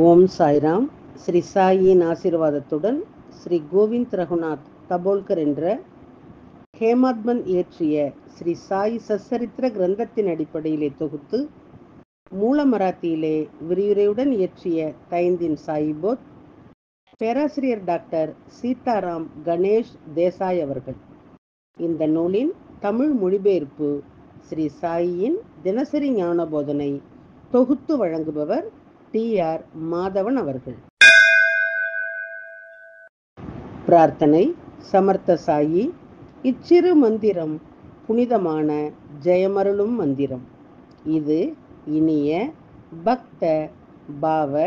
ஓம் சாய்ராம். ஸ்ரீ சாயின் ஆசீர்வாதத்துடன் ஸ்ரீ கோவிந்த் ரகுநாத் தபோல்கர் என்ற ஹேமாத்மன் இயற்றிய ஸ்ரீ சாய் சச்சரித்திர கிரந்தத்தின் அடிப்படையிலே தொகுத்து மூல மராத்தியிலே விரிவுரையுடன் இயற்றிய தைந்தின் சாயிபோத் பேராசிரியர் டாக்டர் சீதாராம் கணேஷ் தேசாய் அவர்கள். இந்த நூலின் தமிழ் மொழிபெயர்ப்பு ஸ்ரீ சாயின் தினசரி ஞான போதனை தொகுத்து வழங்குபவர் டி.ஆர். மாதவன் அவர்கள். பிரார்த்தனை. சமர்த்த சாயி, இச்சிறு மந்திரம் புனிதமான ஜெயமருளும் மந்திரம். இது இனிய பக்த பாவ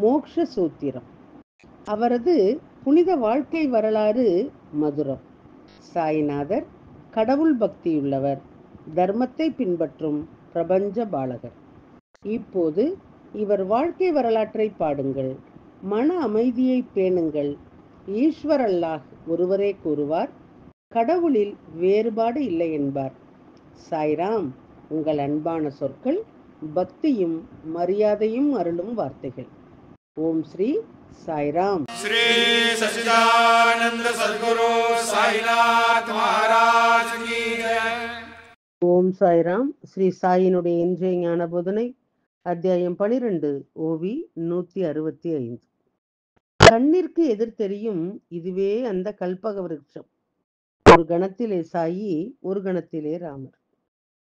மோக்ஷ சூத்திரம். அவரது புனித வாழ்க்கை வரலாறு மதுரம். சாய்நாதர் கடவுள் பக்தியுள்ளவர், தர்மத்தை பின்பற்றும் பிரபஞ்ச பாலகர். இப்போது இவர் வாழ்க்கை வரலாற்றை பாடுங்கள். மன அமைதியை பேணுங்கள். ஈஸ்வர் அல்லாஹ் ஒருவரே கூறுவார், கடவுளில் வேறுபாடு இல்லை என்பார். சாய்ராம் உங்கள் அன்பான சொற்கள், பக்தியும் மரியாதையும் அருளும் வார்த்தைகள். ஓம் ஸ்ரீ சாய்ராம். ஸ்ரீ சச்சிதானந்த சத்குரு சாய்நாத் மகாராஜ் கி ஜெய். ஓம் சாய்ராம். ஸ்ரீ சாயினுடைய இன்றைய ஞான போதனை அத்தியாயம் 12, ஓவி 165. கண்ணிற்கு எதிர் தெரியும் இதுவே அந்த கல்பக விருட்சம். ஒரு கணத்திலே சாயி, ஒரு கணத்திலே ராமர்.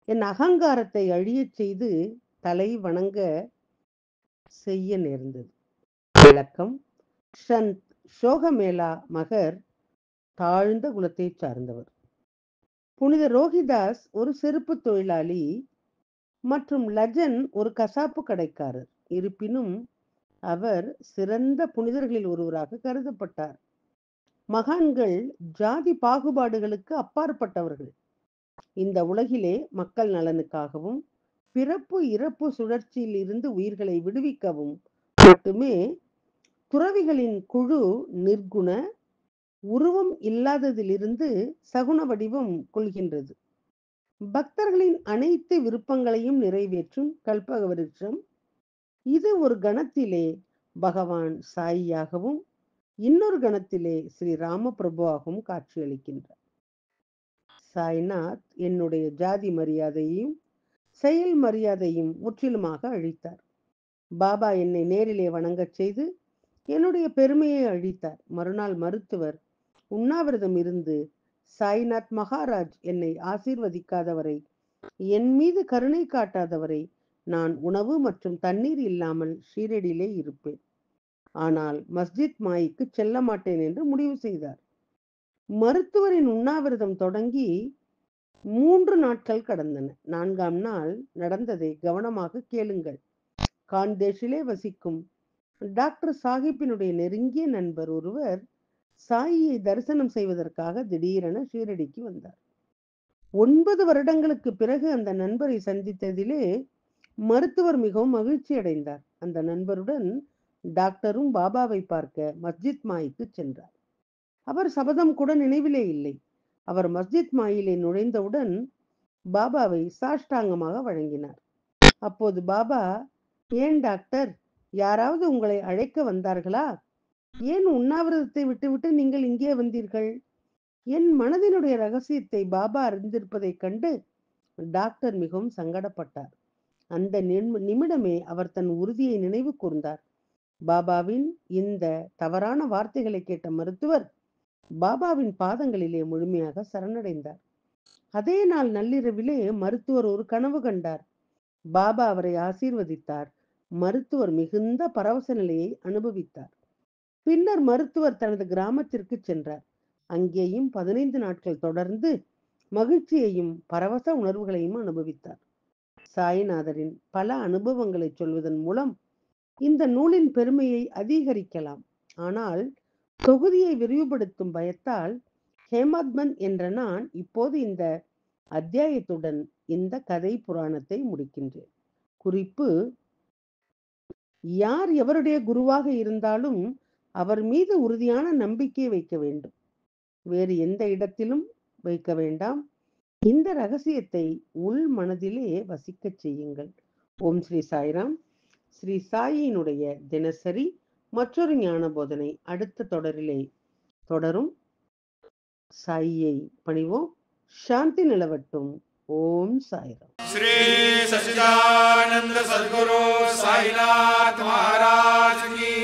என் அகங்காரத்தை அழியச் செய்து தலை வணங்க செய்ய நேர்ந்தது. விளக்கம். சந்த் சோகமேளா மகர் தாழ்ந்த குலத்தை சார்ந்தவர். புனித ரோஹிதாஸ் ஒரு செருப்பு தொழிலாளி மற்றும் லஜன் ஒரு கசாப்பு கடைக்காரர். இருப்பினும் அவர் சிறந்த புனிதர்களில் ஒருவராக கருதப்பட்டார். மகான்கள் ஜாதி பாகுபாடுகளுக்கு அப்பாற்பட்டவர்கள். இந்த உலகிலே மக்கள் நலனுக்காகவும் பிறப்பு இறப்பு சுழற்சியில் இருந்து உயிர்களை விடுவிக்கவும் மட்டுமே துறவிகளின் குழு நிர்குண உருவம் இல்லாததிலிருந்து சகுன வடிவம் கொள்கின்றது. பக்தர்களின் அனைத்து விருப்பங்களையும் நிறைவேற்றும் கல்பக விருட்சம் இது. ஒரு கணத்திலே பகவான் சாயியாகவும் இன்னொரு கணத்திலே ஸ்ரீ ராம பிரபுவாகவும் காட்சியளிக்கின்றார். சாய்நாத் என்னுடைய ஜாதி மரியாதையையும் செயல் மரியாதையும் முற்றிலுமாக அழித்தார். பாபா என்னை நேரிலே வணங்கச் செய்து என்னுடைய பெருமையை அழித்தார். மறுநாள் மருத்துவர் உண்ணாவிரதம் இருந்து, சாய்நாத் மகாராஜ் என்னை ஆசீர்வதிக்காதவரை, என் மீது கருணை காட்டாதவரை நான் உணவு மற்றும் தண்ணீர் இல்லாமல் ஷீரடியிலே இருப்பேன். ஆனால் மஸ்ஜித் மாய்க்கு செல்ல மாட்டேன் என்று முடிவு செய்தார். மருத்துவரின் உண்ணாவிரதம் தொடங்கி 3 நாட்கள் கடந்தன. 4ஆம் நாள் நடந்ததை கவனமாக கேளுங்கள். கான்தேஷிலே வசிக்கும் டாக்டர் சாஹிப்பினுடைய நெருங்கிய நண்பர் ஒருவர் சாயியை தரிசனம் செய்வதற்காக திடீரென ஷீரடிக்கு வந்தார். 9 வருடங்களுக்கு பிறகு அந்த நண்பரை சந்தித்ததிலே மருத்துவர் மிகவும் மகிழ்ச்சி அடைந்தார். அந்த நண்பருடன் டாக்டரும் பாபாவை பார்க்க மஸ்ஜித் மாய்க்கு சென்றார். அவர் சபதம் கூட நினைவிலே இல்லை. அவர் மஸ்ஜித் மாயிலே நுழைந்தவுடன் பாபாவை சாஷ்டாங்கமாக வழங்கினார். அப்போது பாபா, ஏன் டாக்டர், யாராவது உங்களை அழைக்க வந்தார்களா? ஏன் உண்ணாவிரதத்தை விட்டுவிட்டு நீங்கள் இங்கே வந்தீர்கள்? என் மனதினுடைய ரகசியத்தை பாபா அறிந்திருப்பதைக் கண்டு டாக்டர் மிகவும் சங்கடப்பட்டார். அந்த நிமிடமே அவர் தன் உறுதியை நினைவு கூர்ந்தார். பாபாவின் இந்த தவறான வார்த்தைகளை கேட்ட மருத்துவர் பாபாவின் பாதங்களிலே முழுமையாக சரணடைந்தார். அதே நாள் நள்ளிரவிலே மருத்துவர் ஒரு கனவு கண்டார். பாபா அவரை ஆசீர்வதித்தார். மருத்துவர் மிகுந்த பரவச நிலையை அனுபவித்தார். பின்னர் மருத்துவர் தனது கிராமத்திற்கு சென்றார். அங்கேயும் 15 நாட்கள் தொடர்ந்து மகிழ்ச்சியையும் பரவச உணர்வுகளையும் அனுபவித்தார். சாய்நாதரின் பல அனுபவங்களை சொல்வதன் மூலம் இந்த நூலின் பெருமையை அதிகரிக்கலாம். ஆனால் தொகுதியை விரிவுபடுத்தும் பயத்தால் ஹேமாத்மன் என்ற நான் இப்போது இந்த அத்தியாயத்துடன் இந்த கதை புராணத்தை முடிக்கின்றேன். குறிப்பு: யார் எவருடைய குருவாக இருந்தாலும் அவர் மீது உறுதியான நம்பிக்கை வைக்க வேண்டும். வேறு எந்த இடத்திலும் வைக்க வேண்டாம். இந்த ரகசியத்தை உள் மனதிலே வசிக்கச் செய்யுங்கள். ஓம் ஸ்ரீ சாய்ராம். ஸ்ரீ சாயியினுடைய தினசரி மற்றொரு ஞான போதனை அடுத்த தொடரிலே தொடரும். சாயியை பணிவோம். சாந்தி நிலவட்டும். ஓம் சாய்ராம். श्री सच्चिदानंद सद्गुरु साईनाथ महाराज की